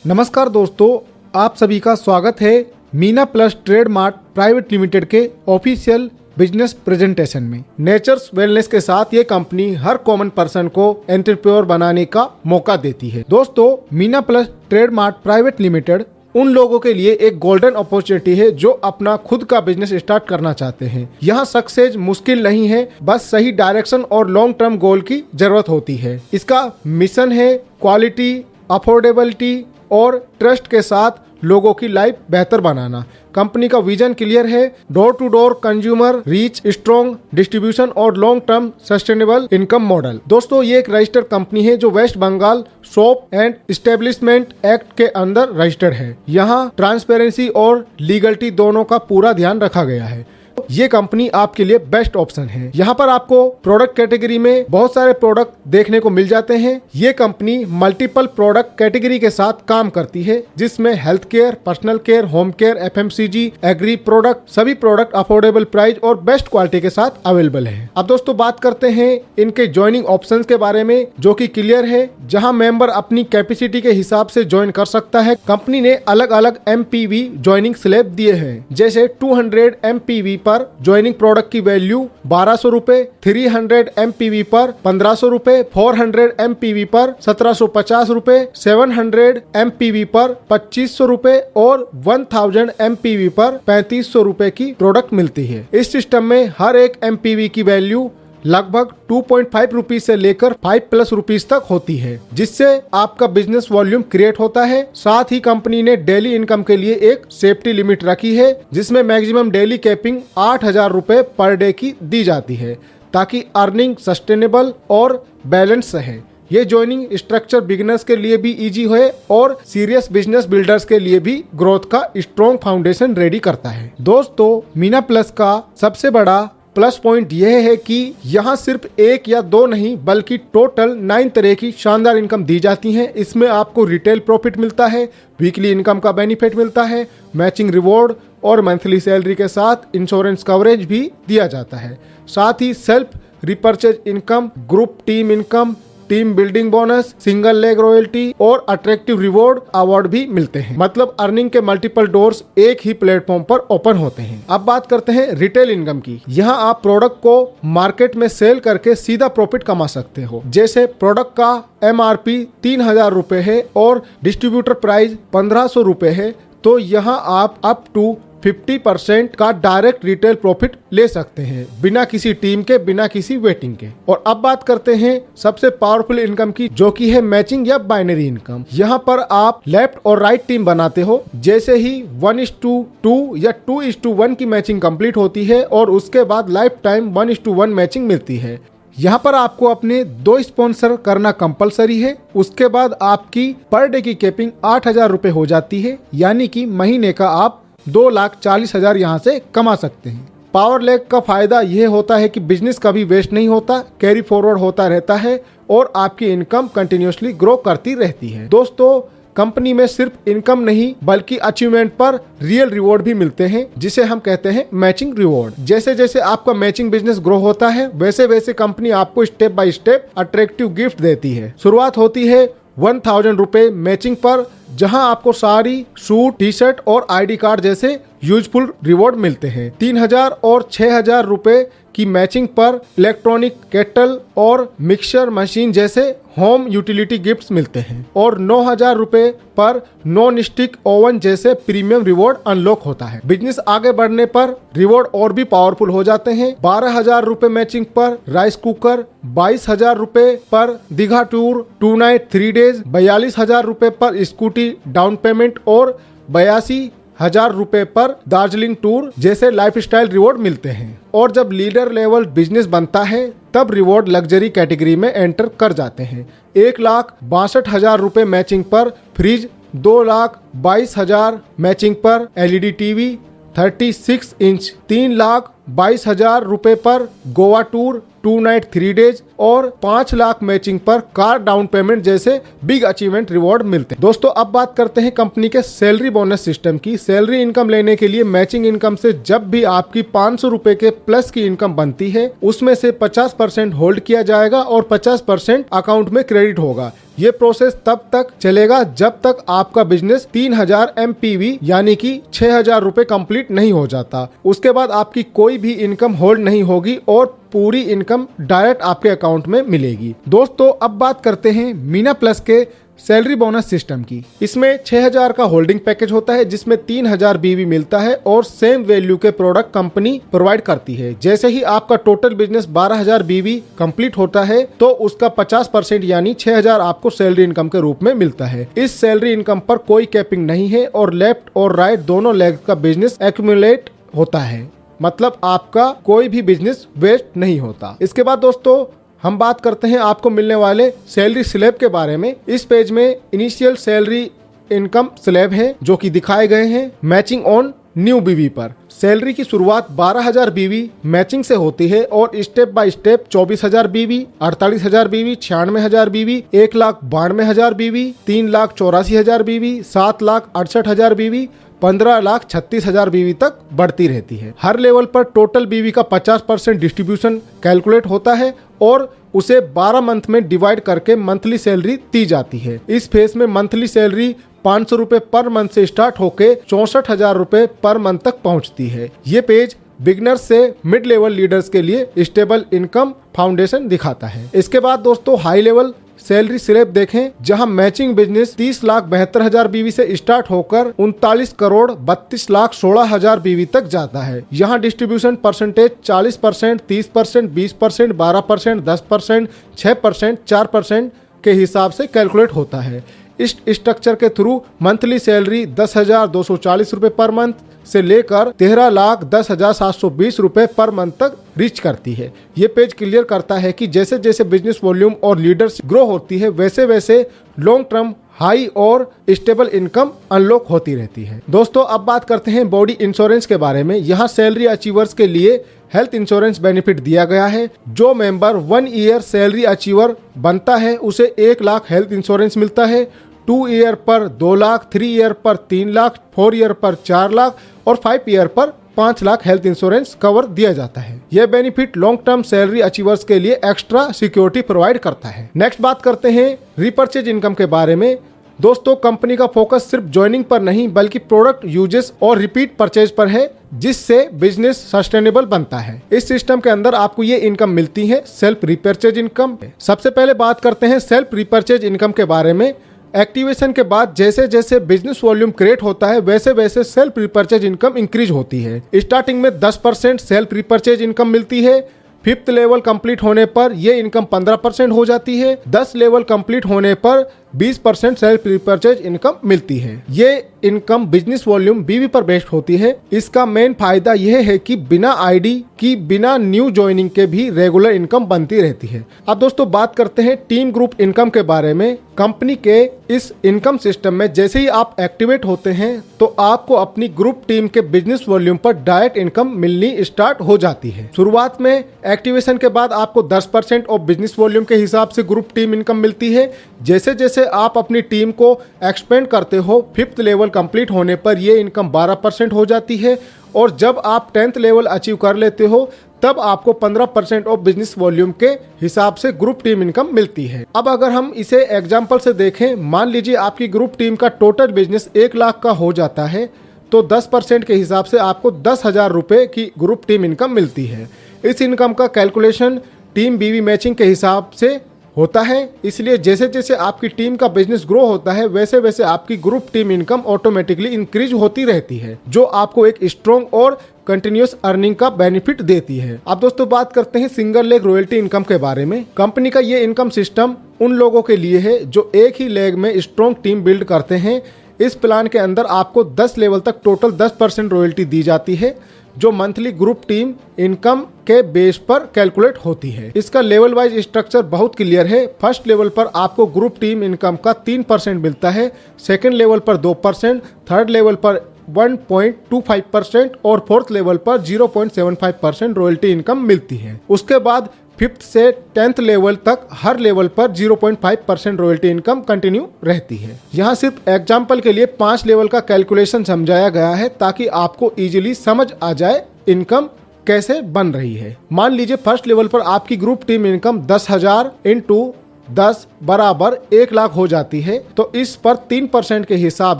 नमस्कार दोस्तों, आप सभी का स्वागत है मीना प्लस ट्रेडमार्ट प्राइवेट लिमिटेड के ऑफिशियल बिजनेस प्रेजेंटेशन में। नेचर्स वेलनेस के साथ ये कंपनी हर कॉमन पर्सन को एंटरप्रेन्योर बनाने का मौका देती है। दोस्तों, मीना प्लस ट्रेडमार्ट प्राइवेट लिमिटेड उन लोगों के लिए एक गोल्डन अपॉर्चुनिटी है जो अपना खुद का बिजनेस स्टार्ट करना चाहते हैं। यहाँ सक्सेस मुश्किल नहीं है, बस सही डायरेक्शन और लॉन्ग टर्म गोल की जरूरत होती है। इसका मिशन है क्वालिटी, अफोर्डेबिलिटी और ट्रस्ट के साथ लोगों की लाइफ बेहतर बनाना। कंपनी का विजन क्लियर है, door to door consumer reach, strong distribution और long term sustainable income model. दोस्तों, ये एक रजिस्टर्ड कंपनी है जो West Bengal shop and establishment act के अंदर रजिस्टर्ड है। यहाँ ट्रांसपेरेंसी और लीगलिटी दोनों का पूरा ध्यान रखा गया है। ये कंपनी आपके लिए बेस्ट ऑप्शन है। यहाँ पर आपको प्रोडक्ट कैटेगरी में बहुत सारे प्रोडक्ट देखने को मिल जाते हैं। ये कंपनी मल्टीपल प्रोडक्ट कैटेगरी के साथ काम करती है, जिसमें health care, personal care, home care, FMCG, agree product, सभी प्रोडक्ट अफोर्डेबल प्राइस और बेस्ट क्वालिटी के साथ अवेलेबल है। अब दोस्तों बात करते हैं इनके ज्वाइनिंग ऑप्शंस के बारे में, जो कि क्लियर है, जहां मेंबर अपनी कैपेसिटी के हिसाब से ज्वाइन कर सकता है। कंपनी ने अलग अलग एमपीवी ज्वाइनिंग स्लैब दिए हैं, जैसे 200 एमपीवी पर ज्वाइनिंग प्रोडक्ट की वैल्यू 1200 रूपए, 300 एमपीवी पर 1500 रूपए, 400 एमपीवी पर 1750 रूपए, 700 एमपीवी पर 2500 रूपए और 1000 एमपीवी पर 3500 रूपए की प्रोडक्ट मिलती है। इस सिस्टम में हर एक एमपीवी की वैल्यू लगभग 2.5 रुपीज से लेकर 5+ रुपीज तक होती है, जिससे आपका बिजनेस वॉल्यूम क्रिएट होता है। साथ ही कंपनी ने डेली इनकम के लिए एक सेफ्टी लिमिट रखी है, जिसमें मैक्सिमम डेली कैपिंग 8000 रुपए पर डे की दी जाती है, ताकि अर्निंग सस्टेनेबल और बैलेंस रहे। ये ज्वाइनिंग स्ट्रक्चर बिगिनर्स के लिए भी इजी है और सीरियस बिजनेस बिल्डर्स के लिए भी ग्रोथ का स्ट्रॉन्ग फाउंडेशन रेडी करता है। दोस्तों, मीना प्लस का सबसे बड़ा प्लस पॉइंट यह है कि यहाँ सिर्फ एक या दो नहीं बल्कि टोटल 9 तरह की शानदार इनकम दी जाती हैं। इसमें आपको रिटेल प्रॉफिट मिलता है, वीकली इनकम का बेनिफिट मिलता है, मैचिंग रिवॉर्ड और मंथली सैलरी के साथ इंश्योरेंस कवरेज भी दिया जाता है। साथ ही self repurchase income, group team income, team building bonus, single leg royalty और अट्रैक्टिव रिवॉर्ड अवार्ड भी मिलते हैं। मतलब अर्निंग के मल्टीपल डोर्स एक ही प्लेटफॉर्म पर ओपन होते हैं। अब बात करते हैं रिटेल इनकम की। यहाँ आप प्रोडक्ट को मार्केट में सेल करके सीधा प्रॉफिट कमा सकते हो। जैसे प्रोडक्ट का MRP 3000 रुपए है और डिस्ट्रीब्यूटर प्राइस 1500 रुपए है, तो यहाँ आप अप टू 50% का डायरेक्ट रिटेल प्रॉफिट ले सकते हैं, बिना किसी टीम के, बिना किसी वेटिंग के। और अब बात करते हैं सबसे पावरफुल इनकम की, जो कि है मैचिंग या बाइनरी इनकम। यहाँ पर आप लेफ्ट और राइट टीम बनाते हो। जैसे ही 1:2 या 2:1 की मैचिंग कंप्लीट होती है और उसके बाद लाइफ टाइम 1:1 मैचिंग मिलती है। यहाँ पर आपको अपने 2 स्पॉन्सर करना कंपलसरी है। उसके बाद आपकी पर डे की कैपिंग 8000 रुपए हो जाती है, यानी कि महीने का आप 2,40,000 यहाँ से कमा सकते हैं। पावर लेग का फायदा यह होता है कि बिजनेस कभी वेस्ट नहीं होता, कैरी फॉरवर्ड होता रहता है और आपकी इनकम कंटिन्यूसली ग्रो करती रहती है। दोस्तों, कंपनी में सिर्फ इनकम नहीं बल्कि अचीवमेंट पर रियल रिवॉर्ड भी मिलते हैं, जिसे हम कहते हैं मैचिंग रिवॉर्ड। जैसे जैसे आपका मैचिंग बिजनेस ग्रो होता है, वैसे वैसे कंपनी आपको step by step attractive gift देती है। शुरुआत होती है 1000 रुपए मैचिंग पर, जहां आपको साड़ी, सूट, टी शर्ट और ID कार्ड जैसे यूजफुल रिवॉर्ड मिलते हैं। 3000 और 6000 रुपए की मैचिंग पर इलेक्ट्रॉनिक केटल और मिक्सर मशीन जैसे होम यूटिलिटी गिफ्ट्स मिलते हैं और 9000 रुपए पर नॉन स्टिक ओवन जैसे प्रीमियम रिवॉर्ड अनलॉक होता है। बिजनेस आगे बढ़ने पर रिवॉर्ड और भी पावरफुल हो जाते हैं। 12000 रुपए मैचिंग पर राइस कुकर, 22000 रुपए पर दीघा टूर 2 नाइट 3 डेज, 42000 रुपए पर स्कूटी डाउन पेमेंट और 82,000 रुपए पर दार्जिलिंग टूर जैसे लाइफस्टाइल रिवॉर्ड मिलते हैं। और जब लीडर लेवल बिजनेस बनता है, तब रिवॉर्ड लग्जरी कैटेगरी में एंटर कर जाते हैं। 1,62,000 रुपए मैचिंग पर फ्रिज, 2,22,000 मैचिंग पर LED टीवी 36 इंच, 3,22,000 रुपए पर गोवा टूर 2 नाइट 3 डेज और 5 लाख मैचिंग पर कार डाउन पेमेंट जैसे बिग अचीवमेंट रिवॉर्ड मिलते हैं। दोस्तों, अब बात करते हैं कंपनी के सैलरी बोनस सिस्टम की। सैलरी इनकम लेने के लिए मैचिंग इनकम से जब भी आपकी 500 रुपए के प्लस की इनकम बनती है, उसमें से 50% होल्ड किया जाएगा और 50% अकाउंट में क्रेडिट होगा। ये प्रोसेस तब तक चलेगा जब तक आपका बिजनेस 3000 MPV यानी कि 6000 रुपए कंप्लीट नहीं हो जाता। उसके बाद आपकी कोई भी इनकम होल्ड नहीं होगी और पूरी इनकम डायरेक्ट आपके अकाउंट में मिलेगी। दोस्तों अब बात करते हैं मीना प्लस के सैलरी बोनस सिस्टम की। इसमें 6000 का होल्डिंग पैकेज होता है जिसमें 3000 BV मिलता है और सेम वैल्यू के प्रोडक्ट कंपनी प्रोवाइड करती है। जैसे ही आपका टोटल बिजनेस 12000 BV कंप्लीट होता है तो उसका 50% यानी 6000 आपको सैलरी इनकम के रूप में मिलता है। इस सैलरी इनकम पर कोई कैपिंग नहीं है और लेफ्ट और राइट दोनों लेग का बिजनेस एक्यूमुलेट होता है, मतलब आपका कोई भी बिजनेस वेस्ट नहीं होता। इसके बाद दोस्तों हम बात करते हैं आपको मिलने वाले सैलरी स्लैब के बारे में। इस पेज में इनिशियल सैलरी इनकम स्लैब है जो कि दिखाए गए हैं मैचिंग ऑन न्यू BV पर। सैलरी की शुरुआत 12000 BV मैचिंग से होती है और step by step 24000 BV, 48000 BV, 96000 BV, 1,92,000 BV, 3,84,000 BV, 7,68,000 BV, 15,36,000 BV तक बढ़ती रहती है। हर लेवल पर टोटल BV का 50% डिस्ट्रीब्यूशन कैलकुलेट होता है और उसे 12 मंथ में डिवाइड करके मंथली सैलरी दी जाती है। इस फेज में मंथली सैलरी 500 रुपए पर मंथ से स्टार्ट होके 64,000 रुपए पर मंथ तक पहुंचती है। ये पेज बिगनर्स से मिड लेवल लीडर्स के लिए स्टेबल इनकम फाउंडेशन दिखाता है। इसके बाद दोस्तों हाई लेवल सैलरी स्लैब देखें जहां मैचिंग बिजनेस 30,72,000 BV से स्टार्ट होकर 39,32,16,000 BV तक जाता है। यहां डिस्ट्रीब्यूशन परसेंटेज 40%, 30%, 20%, 12%, 10%, 6%, 4% के हिसाब से कैलकुलेट होता है। इस स्ट्रक्चर के थ्रू मंथली सैलरी 10,240 रुपए पर मंथ से लेकर 13,10,720 रुपए पर मंथ तक रीच करती है। ये पेज क्लियर करता है कि जैसे जैसे बिजनेस वॉल्यूम और लीडरशिप ग्रो होती है वैसे वैसे लॉन्ग टर्म हाई और स्टेबल इनकम अनलॉक होती रहती है। दोस्तों अब बात करते हैं बॉडी इंश्योरेंस के बारे में। यहाँ सैलरी अचीवर्स के लिए हेल्थ इंश्योरेंस बेनिफिट दिया गया है। जो मेंबर 1 ईयर सैलरी अचीवर बनता है उसे 1 लाख हेल्थ इंश्योरेंस मिलता है, 2 ईयर पर 2 लाख, 3 ईयर पर 3 लाख, 4 ईयर पर 4 लाख और 5 ईयर पर 5 लाख हेल्थ इंश्योरेंस कवर दिया जाता है। यह benefit long term salary achievers के लिए एक्स्ट्रा सिक्योरिटी प्रोवाइड करता है। नेक्स्ट बात करते हैं रीपर्चेज इनकम के बारे में। दोस्तों कंपनी का फोकस सिर्फ ज्वाइनिंग पर नहीं बल्कि प्रोडक्ट यूजेस और रिपीट परचेज पर है जिससे बिजनेस सस्टेनेबल बनता है। इस सिस्टम के अंदर आपको ये इनकम मिलती है सेल्फ रिपर्चेज इनकम। सबसे पहले बात करते हैं सेल्फ रिपर्चेज इनकम के बारे में। एक्टिवेशन के बाद जैसे जैसे बिजनेस वॉल्यूम क्रिएट होता है वैसे वैसे सेल्फ रिपर्चेज इनकम इंक्रीज होती है। स्टार्टिंग में 10% सेल्फ रिपर्चेज इनकम मिलती है। 5th लेवल कंप्लीट होने पर यह इनकम 15% हो जाती है। 10 लेवल कंप्लीट होने पर 20% सेल्फ रिपर्चेज इनकम मिलती है। ये इनकम बिजनेस वॉल्यूम BV पर बेस्ड होती है। इसका मेन फायदा यह है कि बिना आईडी की बिना न्यू ज्वाइनिंग के भी रेगुलर इनकम बनती रहती है। अब दोस्तों बात करते हैं टीम ग्रुप इनकम के बारे में। कंपनी के इस इनकम सिस्टम में जैसे ही आप एक्टिवेट होते हैं तो आपको अपनी ग्रुप टीम के बिजनेस वॉल्यूम पर डायरेक्ट इनकम मिलनी स्टार्ट हो जाती है। शुरुआत में एक्टिवेशन के बाद आपको 10% ऑफ बिजनेस वॉल्यूम के हिसाब से ग्रुप टीम इनकम मिलती है। जैसे जैसे आप अपनी टीम को एक्सपेंड करते हो 5th लेवल कंप्लीट होने पर यह इनकम 12% हो जाती है और जब आप 10th लेवल अचीव कर लेते हो तब आपको 15% ऑफ बिजनेस वॉल्यूम के हिसाब से ग्रुप टीम इनकम मिलती है। अब अगर हम इसे एग्जांपल से देखें, मान लीजिए आपकी ग्रुप टीम का टोटल बिजनेस 1 लाख का हो जाता है तो 10% के हिसाब से आपको 10,000 रुपए की ग्रुप टीम इनकम मिलती है। इस इनकम का कैलकुलेशन टीम BV मैचिंग के हिसाब से होता है, इसलिए जैसे जैसे आपकी टीम का बिजनेस ग्रो होता है वैसे वैसे आपकी group team income automatically increase होती रहती है जो आपको एक स्ट्रॉन्ग और कंटिन्यूस अर्निंग का बेनिफिट देती है। अब दोस्तों बात करते हैं सिंगल लेग रॉयल्टी इनकम के बारे में। कंपनी का ये इनकम सिस्टम उन लोगों के लिए है जो एक ही लेग में स्ट्रॉन्ग टीम बिल्ड करते हैं। इस प्लान के अंदर आपको 10 लेवल तक टोटल 10% रॉयल्टी दी जाती है जो मंथली ग्रुप टीम इनकम के बेस पर कैलकुलेट होती है। इसका लेवल वाइज स्ट्रक्चर बहुत क्लियर है। फर्स्ट लेवल पर आपको ग्रुप टीम इनकम का 3% मिलता है, सेकंड लेवल पर 2%, थर्ड लेवल पर 1.25% और फोर्थ लेवल पर 0.75% रॉयल्टी इनकम मिलती है। उसके बाद 5th से 10th लेवल तक हर लेवल पर 0.5% रॉयल्टी इनकम कंटिन्यू रहती है। यहाँ सिर्फ एग्जाम्पल के लिए 5 लेवल का कैलकुलेशन समझाया गया है ताकि आपको इजीली समझ आ जाए इनकम कैसे बन रही है। मान लीजिए फर्स्ट लेवल पर आपकी ग्रुप टीम इनकम 10,000 इंटू 10 बराबर 1 लाख हो जाती है तो इस पर 3% के हिसाब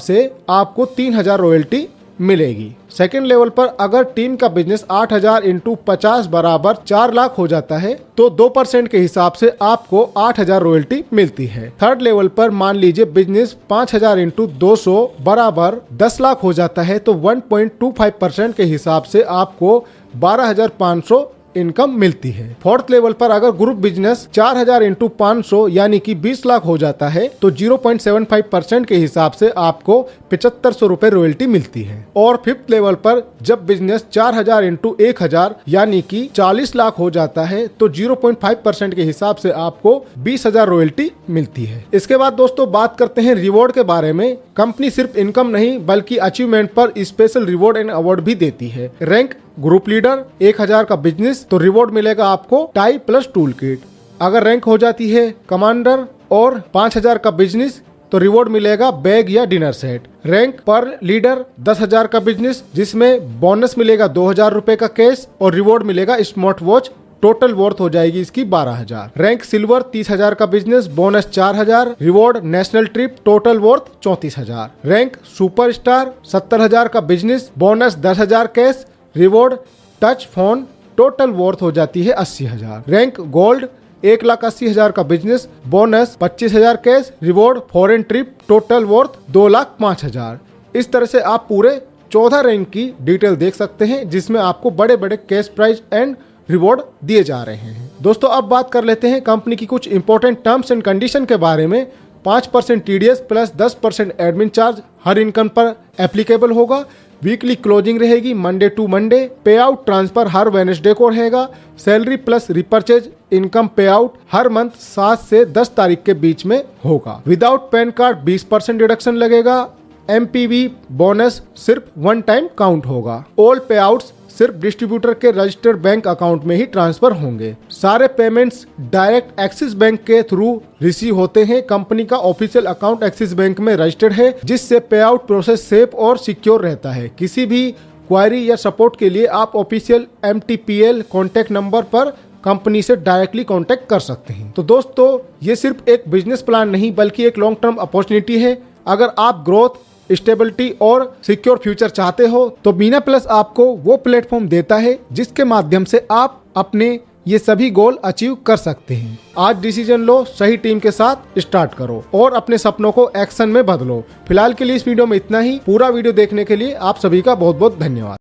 से आपको 3000 रॉयल्टी मिलेगी। सेकेंड लेवल पर अगर टीम का बिजनेस 8000 इंटू 50 बराबर 4 लाख हो जाता है तो 2% के हिसाब से आपको 8000 रॉयल्टी मिलती है। थर्ड लेवल पर मान लीजिए बिजनेस 5000 इंटू 200 बराबर 10 लाख हो जाता है तो 1.25% के हिसाब से आपको 12500 इनकम मिलती है। फोर्थ लेवल पर अगर ग्रुप बिजनेस 4000 इंटू 500 यानी कि 20 लाख हो जाता है तो 0.75% के हिसाब से आपको 7500 रुपए रॉयल्टी मिलती है। और फिफ्थ लेवल पर जब बिजनेस 4000 इंटू 1000 यानी कि 40 लाख हो जाता है तो 0.5% के हिसाब से आपको 20000 रॉयल्टी मिलती है। इसके बाद दोस्तों बात करते हैं रिवॉर्ड के बारे में। कंपनी सिर्फ इनकम नहीं बल्कि अचीवमेंट पर स्पेशल रिवॉर्ड एंड अवार्ड भी देती है। रैंक ग्रुप लीडर 1000 का बिजनेस तो रिवॉर्ड मिलेगा आपको टाई प्लस टूल किट। अगर रैंक हो जाती है कमांडर और 5000 का बिजनेस तो रिवॉर्ड मिलेगा बैग या डिनर सेट। रैंक पर लीडर 10,000 का बिजनेस जिसमें बोनस मिलेगा 2000 रुपए का कैश और रिवॉर्ड मिलेगा स्मार्ट वॉच। टोटल वर्थ हो जाएगी इसकी 12,000। रैंक सिल्वर 30,000 का business bonus 4000 reward national trip total worth 34,000। Rank super star 70,000 का business bonus 10,000 cash reward touch phone total worth हो जाती है 80,000। रैंक गोल्ड 1,80,000 का business bonus 25,000 cash reward foreign trip total worth 2,05,000। इस तरह से आप पूरे 14 रैंक की डिटेल देख सकते हैं जिसमें आपको बड़े बड़े कैश प्राइज एंड रिवॉर्ड दिए जा रहे हैं। दोस्तों अब बात कर लेते हैं कंपनी की कुछ इंपॉर्टेंट टर्म्स एंड कंडीशन के बारे में। 5% TDS प्लस 10% एडमिन चार्ज हर इनकम पर एप्लीकेबल होगा। वीकली क्लोजिंग रहेगी मंडे टू मंडे। पे आउट ट्रांसफर हर वेडनेसडे को रहेगा। सैलरी प्लस रिपर्चेज इनकम पे आउट हर मंथ 7 से 10 तारीख के बीच में होगा। विदाउट पैन कार्ड 20% डिडक्शन लगेगा। MPV बोनस सिर्फ 1 टाइम काउंट होगा। ऑल पे आउट्स सिर्फ डिस्ट्रीब्यूटर के रजिस्टर्ड बैंक अकाउंट में ही ट्रांसफर होंगे। सारे पेमेंट्स डायरेक्ट एक्सिस बैंक के थ्रू रिसीव होते हैं। कंपनी का ऑफिशियल अकाउंट एक्सिस बैंक में रजिस्टर्ड है जिससे पे आउट प्रोसेस सेफ और सिक्योर रहता है। किसी भी क्वायरी या सपोर्ट के लिए आप ऑफिशियल MTPL कॉन्टैक्ट नंबर पर कंपनी से डायरेक्टली कांटेक्ट कर सकते हैं। तो दोस्तों ये सिर्फ एक बिजनेस प्लान नहीं बल्कि एक लॉन्ग टर्म अपॉर्चुनिटी है। अगर आप ग्रोथ स्टेबिलिटी और सिक्योर फ्यूचर चाहते हो तो मीना प्लस आपको वो प्लेटफॉर्म देता है जिसके माध्यम से आप अपने ये सभी गोल अचीव कर सकते हैं। आज डिसीजन लो, सही टीम के साथ स्टार्ट करो और अपने सपनों को एक्शन में बदलो। फिलहाल के लिए इस वीडियो में इतना ही। पूरा वीडियो देखने के लिए आप सभी का बहुत बहुत धन्यवाद।